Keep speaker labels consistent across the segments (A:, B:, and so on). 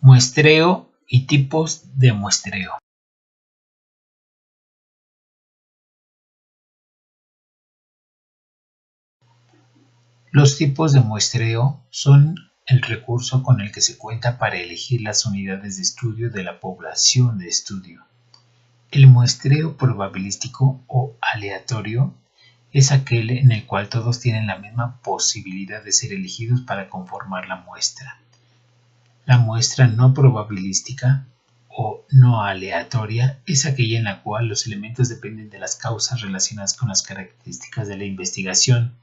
A: Muestreo y tipos de muestreo. Los tipos de muestreo son el recurso con el que se cuenta para elegir las unidades de estudio de la población de estudio. El muestreo probabilístico o aleatorio es aquel en el cual todos tienen la misma posibilidad de ser elegidos para conformar la muestra. La muestra no probabilística o no aleatoria es aquella en la cual los elementos dependen de las causas relacionadas con las características de la investigación.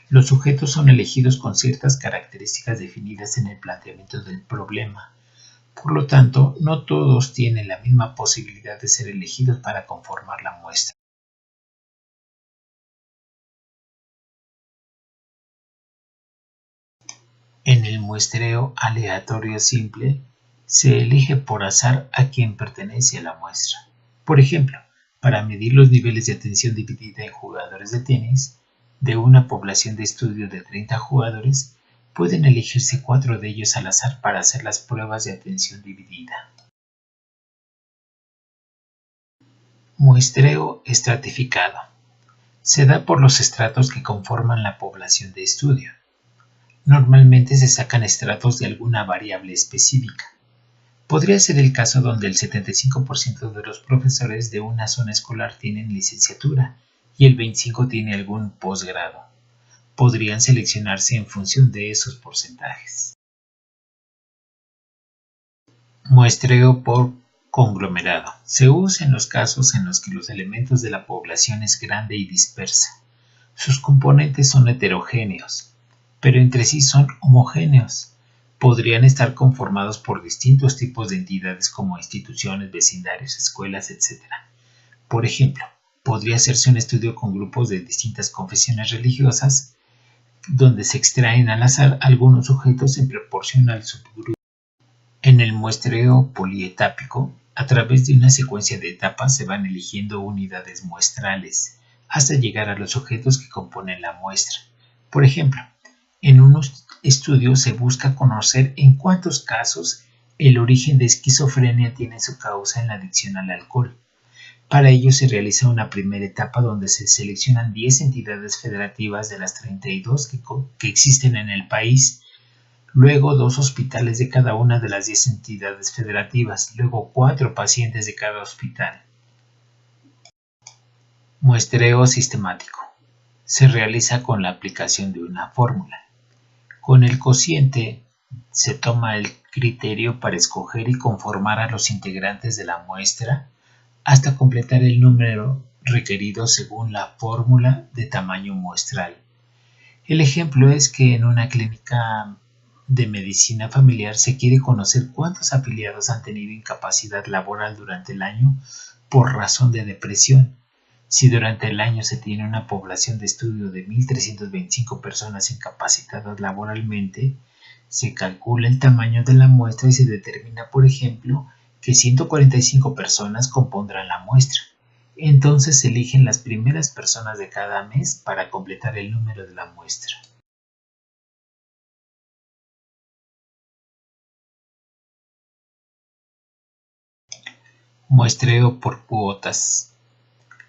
A: Los sujetos son elegidos con ciertas características definidas en el planteamiento del problema. Por lo tanto, no todos tienen la misma posibilidad de ser elegidos para conformar la muestra. En el muestreo aleatorio simple, se elige por azar a quien pertenece a la muestra. Por ejemplo, para medir los niveles de atención dividida en jugadores de tenis, de una población de estudio de 30 jugadores, pueden elegirse 4 de ellos al azar para hacer las pruebas de atención dividida. Muestreo estratificado. Se da por los estratos que conforman la población de estudio. Normalmente se sacan estratos de alguna variable específica. Podría ser el caso donde el 75% de los profesores de una zona escolar tienen licenciatura y el 25% tiene algún posgrado. Podrían seleccionarse en función de esos porcentajes. Muestreo por conglomerado. Se usa en los casos en los que los elementos de la población es grande y dispersa. Sus componentes son heterogéneos, pero entre sí son homogéneos. Podrían estar conformados por distintos tipos de entidades como instituciones, vecindarios, escuelas, etc. Por ejemplo, podría hacerse un estudio con grupos de distintas confesiones religiosas, donde se extraen al azar algunos sujetos en proporción al subgrupo. En el muestreo polietápico, a través de una secuencia de etapas se van eligiendo unidades muestrales, hasta llegar a los sujetos que componen la muestra. Por ejemplo, en un estudio se busca conocer en cuántos casos el origen de esquizofrenia tiene su causa en la adicción al alcohol. Para ello se realiza una primera etapa donde se seleccionan 10 entidades federativas de las 32 que existen en el país, luego 2 hospitales de cada una de las 10 entidades federativas, luego 4 pacientes de cada hospital. Muestreo sistemático. Se realiza con la aplicación de una fórmula. Con el cociente se toma el criterio para escoger y conformar a los integrantes de la muestra hasta completar el número requerido según la fórmula de tamaño muestral. El ejemplo es que en una clínica de medicina familiar se quiere conocer cuántos afiliados han tenido incapacidad laboral durante el año por razón de depresión. Si durante el año se tiene una población de estudio de 1.325 personas incapacitadas laboralmente, se calcula el tamaño de la muestra y se determina, por ejemplo, que 145 personas compondrán la muestra. Entonces se eligen las primeras personas de cada mes para completar el número de la muestra. Muestreo por cuotas.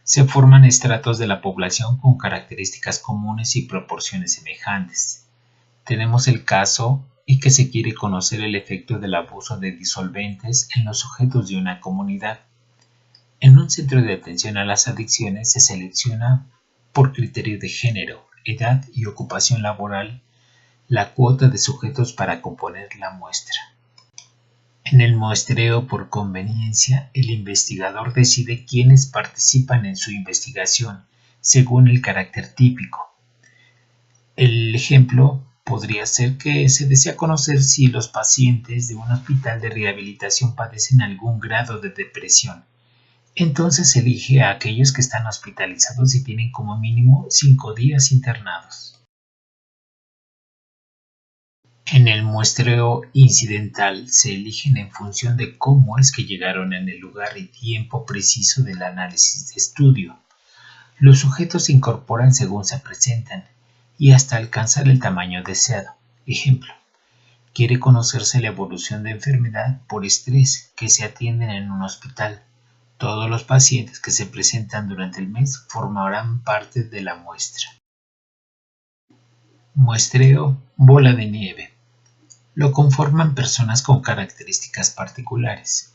A: Se forman estratos de la población con características comunes y proporciones semejantes. Tenemos el caso y que se quiere conocer el efecto del abuso de disolventes en los sujetos de una comunidad. En un centro de atención a las adicciones se selecciona por criterio de género, edad y ocupación laboral la cuota de sujetos para componer la muestra. En el muestreo por conveniencia, el investigador decide quiénes participan en su investigación según el carácter típico. El ejemplo podría ser que se desea conocer si los pacientes de un hospital de rehabilitación padecen algún grado de depresión. Entonces se elige a aquellos que están hospitalizados y tienen como mínimo 5 días internados. En el muestreo incidental se eligen en función de cómo es que llegaron en el lugar y tiempo preciso del análisis de estudio. Los sujetos se incorporan según se presentan y hasta alcanzar el tamaño deseado. Ejemplo, Quiere conocerse la evolución de enfermedad por estrés que se atienden en un hospital. Todos los pacientes que se presentan durante el mes formarán parte de la muestra. Muestreo bola de nieve. Lo conforman personas con características particulares,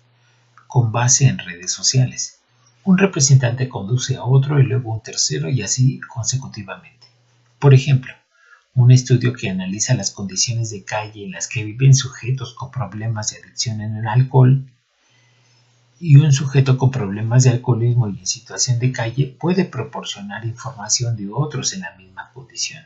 A: con base en redes sociales. Un representante conduce a otro y luego un tercero y así consecutivamente. Por ejemplo, un estudio que analiza las condiciones de calle en las que viven sujetos con problemas de adicción en el alcohol y un sujeto con problemas de alcoholismo y en situación de calle puede proporcionar información de otros en la misma condición.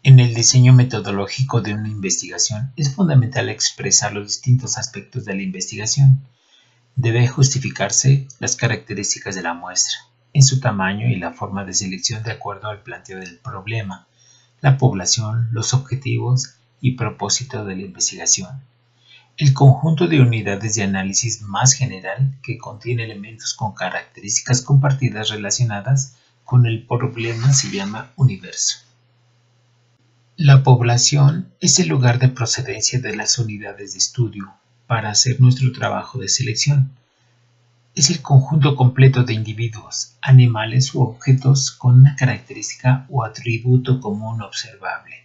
A: En el diseño metodológico de una investigación es fundamental expresar los distintos aspectos de la investigación. Debe justificarse las características de la muestra, en su tamaño y la forma de selección de acuerdo al planteo del problema, la población, los objetivos y propósito de la investigación. El conjunto de unidades de análisis más general que contiene elementos con características compartidas relacionadas con el problema se llama universo. La población es el lugar de procedencia de las unidades de estudio para hacer nuestro trabajo de selección. Es el conjunto completo de individuos, animales u objetos con una característica o atributo común observable.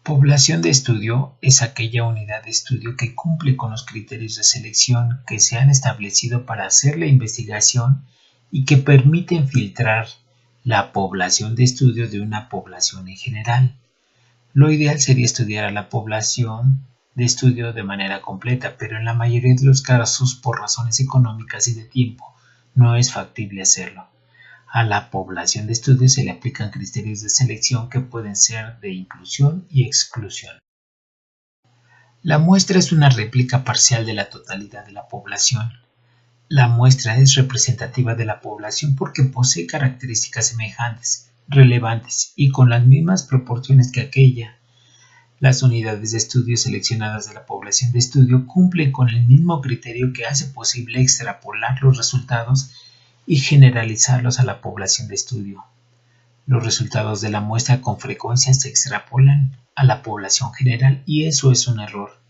A: Población de estudio es aquella unidad de estudio que cumple con los criterios de selección que se han establecido para hacer la investigación y que permiten filtrar la población de estudio de una población en general. Lo ideal sería estudiar a la población de estudio de manera completa, pero en la mayoría de los casos, por razones económicas y de tiempo, no es factible hacerlo. A la población de estudio se le aplican criterios de selección que pueden ser de inclusión y exclusión. La muestra es una réplica parcial de la totalidad de la población. La muestra es representativa de la población porque posee características semejantes, relevantes y con las mismas proporciones que aquella. Las unidades de estudio seleccionadas de la población de estudio cumplen con el mismo criterio que hace posible extrapolar los resultados y generalizarlos a la población de estudio. Los resultados de la muestra con frecuencia se extrapolan a la población general y eso es un error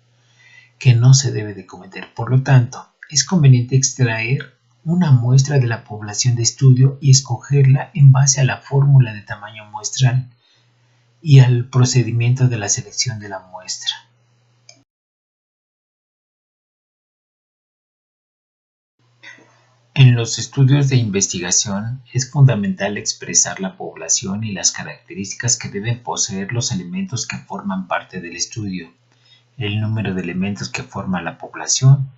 A: que no se debe de cometer. Por lo tanto, es conveniente extraer una muestra de la población de estudio y escogerla en base a la fórmula de tamaño muestral y al procedimiento de la selección de la muestra. En los estudios de investigación es fundamental expresar la población y las características que deben poseer los elementos que forman parte del estudio, el número de elementos que forman la población,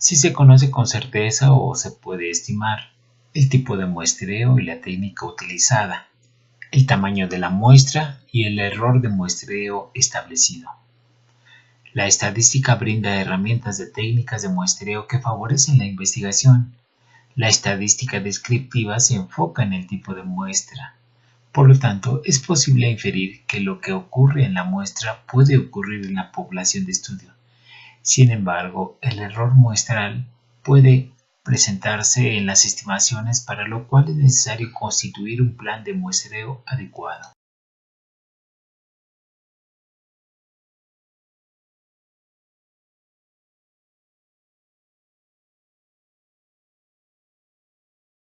A: si se conoce con certeza o se puede estimar, el tipo de muestreo y la técnica utilizada, el tamaño de la muestra y el error de muestreo establecido. La estadística brinda herramientas de técnicas de muestreo que favorecen la investigación. La estadística descriptiva se enfoca en el tipo de muestra. Por lo tanto, es posible inferir que lo que ocurre en la muestra puede ocurrir en la población de estudio. Sin embargo, el error muestral puede presentarse en las estimaciones, para lo cual es necesario constituir un plan de muestreo adecuado.